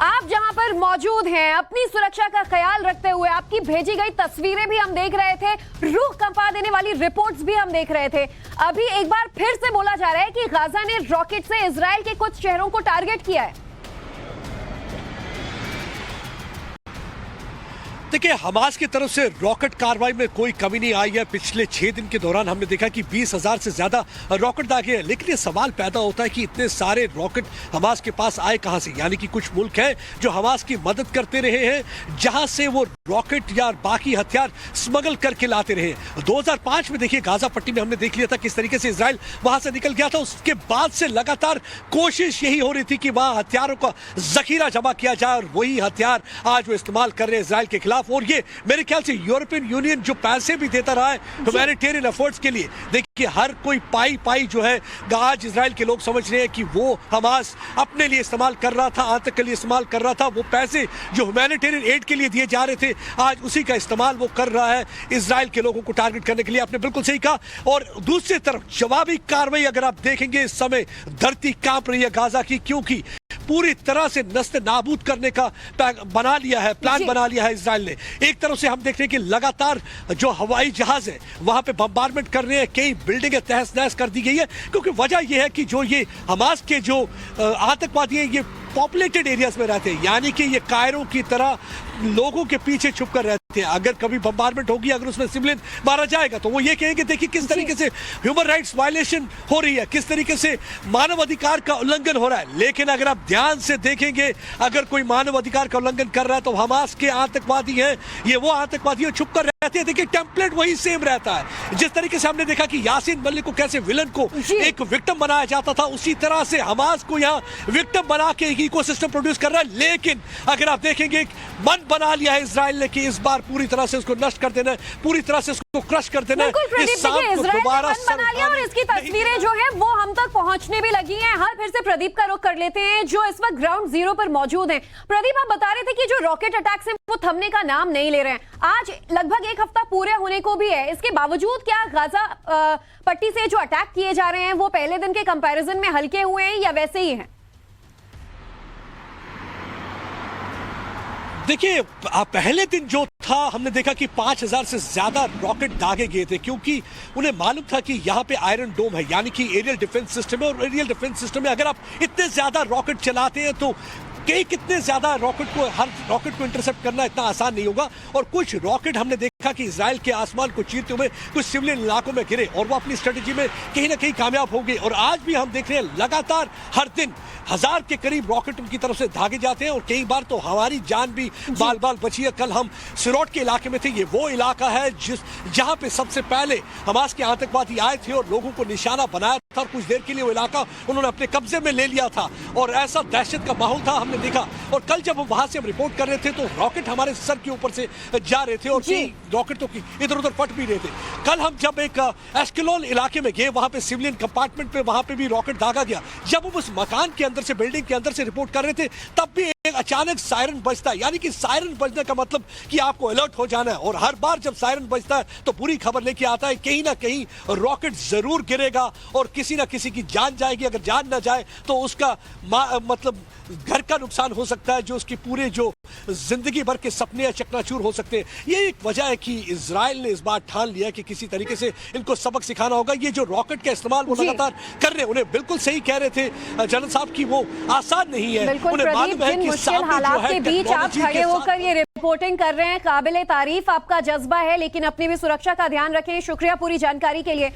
आप जहां पर मौजूद हैं, अपनी सुरक्षा का ख्याल रखते हुए आपकी भेजी गई तस्वीरें भी हम देख रहे थे, रूह कंपा देने वाली रिपोर्ट्स भी हम देख रहे थे। अभी एक बार फिर से बोला जा रहा है कि गाजा ने रॉकेट से इजराइल के कुछ शहरों को टारगेट किया है। देखिए, हमास की तरफ से रॉकेट कार्रवाई में कोई कमी नहीं आई है। पिछले 6 दिन के दौरान हमने देखा कि 20,000 से ज्यादा रॉकेट दागे हैं। लेकिन ये सवाल पैदा होता है कि इतने सारे रॉकेट हमास के पास आए कहां से? यानी कि कुछ मुल्क हैं जो हमास की मदद करते रहे हैं, जहां से वो रॉकेट या बाकी हथियार स्मगल करके लाते रहे। 2005 में देखिए, गाजा पट्टी में हमने देख लिया था किस तरीके से इजराइल वहां से निकल गया था। उसके बाद से लगातार कोशिश यही हो रही थी कि वहां हथियारों का जखीरा जमा किया जाए, और वही हथियार आज वो इस्तेमाल कर रहे हैं इजराइल के खिलाफ। और ये मेरे ख्याल से यूरोपियन यूनियन जो पैसे भी देता रहा है ह्यूमैनिटेरियन एफर्ट्स के लिए, देखिए हर कोई पाई जो है आज इजराइल के लोग समझ रहे हैं कि वो हमास अपने लिए इस्तेमाल कर रहा था, आतंक के लिए इस्तेमाल कर रहा था। वो पैसे जो ह्यूमैनिटेरियन एड के लिए दिए जा रहे थे, आज उसी का इस्तेमाल वो कर रहा है इजराइल के लोगों को टारगेट करने के लिए। आपने बिल्कुल सही कहा। और दूसरी तरफ जवाबी कार्रवाई अगर आप देखेंगे, इस समय धरती कांप रही है गाजा की, क्योंकि पूरी तरह से नस्ते नाबूद करने का प्लान बना लिया है इजराइल ने। एक तरफ से हम देख रहे हैं कि लगातार जो हवाई जहाज है वहां पे बम्बारमेंट कर रहे हैं, कई बिल्डिंगें तहस नहस कर दी गई है, क्योंकि वजह यह है कि जो ये हमास के जो आतंकवादी हैं, ये पॉपुलेटेड एरियाज में रहते हैं, यानी कि ये कायरो की तरह लोगों के पीछे छुपकर रहते हैं। अगर कभी बम्बारमेंट होगी, अगर उसमें सिविलियन मारा जाएगा, तो वो ये कहेंगे देखिए किस तरीके से ह्यूमन राइट्स वायलेशन हो रही है, किस तरीके से मानव अधिकार का उल्लंघन हो रहा है। लेकिन अगर आप ध्यान से देखेंगे, अगर कोई मानव अधिकार का उल्लंघन कर रहा है तो हमास के आतंकवादी हैं, ये वो आतंकवादी छुपकर रहते हैं। देखिए, टेम्पलेट वही सेम रहता है। जिस तरीके से हमने देखा कि यासीन मलिक को कैसे विलन को एक विक्टिम बनाया जाता था, उसी तरह से हमास को यहाँ विक्टिम बना के इकोसिस्टम प्रोड्यूस कर रहा है। लेकिन अगर आप देखेंगे, मन बना लिया है इजराइल ने कि इस बार पूरी तरह से उसको नष्ट कर देना है, पूरी तरह से उसको क्रश कर देना है। और इसकी तस्वीरें जो है वो हम तक पहुंचने भी लगी हैं। हर फिर से प्रदीप का रुख कर लेते हैं, जो इस वक्त ग्राउंड जीरो पर मौजूद हैं। प्रदीप, आप बता रहे थे कि जो रॉकेट अटैक्स हैं वो थमने का नाम नहीं ले रहे हैं। आज लगभग एक हफ्ता पूरे होने को भी है, इसके बावजूद क्या गाजा पट्टी से जो अटैक किए जा रहे हैं वो पहले दिन के कंपैरिजन में हल्के हुए हैं या वैसे ही हैं? देखिए, पहले दिन जो था हमने देखा कि 5,000 से ज्यादा रॉकेट दागे गए थे, क्योंकि उन्हें मालूम था कि यहाँ पे आयरन डोम है, यानी कि एरियल डिफेंस सिस्टम है। और एरियल डिफेंस सिस्टम में अगर आप इतने ज्यादा रॉकेट चलाते हैं तो कितने ज्यादा रॉकेट को, हर रॉकेट को इंटरसेप्ट करना इतना आसान नहीं होगा। और कुछ रॉकेट हमने देखा कि इजराइल के आसमान को चीरते हुए कुछ सिविलियन इलाकों में गिरे, और वो अपनी स्ट्रेटेजी में कहीं ना कहीं कामयाब हो गए। और आज भी हम देख रहे हैं लगातार हर दिन 1000 के करीब रॉकेट उनकी तरफ से दागे जाते हैं, और कई बार तो हमारी जान भी बाल बाल बची है। कल हम सिरोट के इलाके में थे, ये वो इलाका है जहां पे सबसे पहले हमास के आतंकवादी आए थे और लोगों को निशाना बनाया था, और कुछ देर के लिए वो इलाका उन्होंने अपने कब्जे में ले लिया था, और ऐसा दहशत का माहौल था हमने देखा। और कल जब वहां से हम रिपोर्ट कर रहे थे तो रॉकेट हमारे सर के ऊपर से जा रहे थे, और कई रॉकेट तो इधर उधर फट भी रहे थे। कल हम जब एक एस्केलोन इलाके में गए, वहां पे सिविलियन कंपार्टमेंट पे वहां पे भी रॉकेट दागा गया। जब हम उस मकान के अंदर से, बिल्डिंग के अंदर से रिपोर्ट कर रहे थे, तब भी एक अचानक सायरन बजता है, यानी कि सायरन बजने का मतलब कि आपको अलर्ट हो जाना है। और हर बार जब सायरन बजता है तो पूरी खबर लेके आता है, कहीं ना कहीं रॉकेट जरूर गिरेगा और किसी ना किसी की जान जाएगी। अगर जान ना जाए तो उसका मतलब घर का नुकसान हो सकता है, जो उसकी पूरे जो जिंदगी भर के सपने चकनाचूर हो सकते हैं। ये एक वजह है कि इजराइल ने इस बार ठान लिया कि किसी तरीके से इनको सबक सिखाना होगा। ये जो रॉकेट का इस्तेमाल वो लगातार कर रहे हैं, उन्हें बिल्कुल सही कह रहे थे जनरल साहब की वो आसान नहीं है। उन्हें मालूम है कि मुश्किल हालात के बीच आप खड़े होकर ये रिपोर्टिंग कर रहे हैं, काबिले तारीफ आपका जज्बा है, लेकिन अपनी भी सुरक्षा का ध्यान रखें। शुक्रिया पूरी जानकारी के लिए।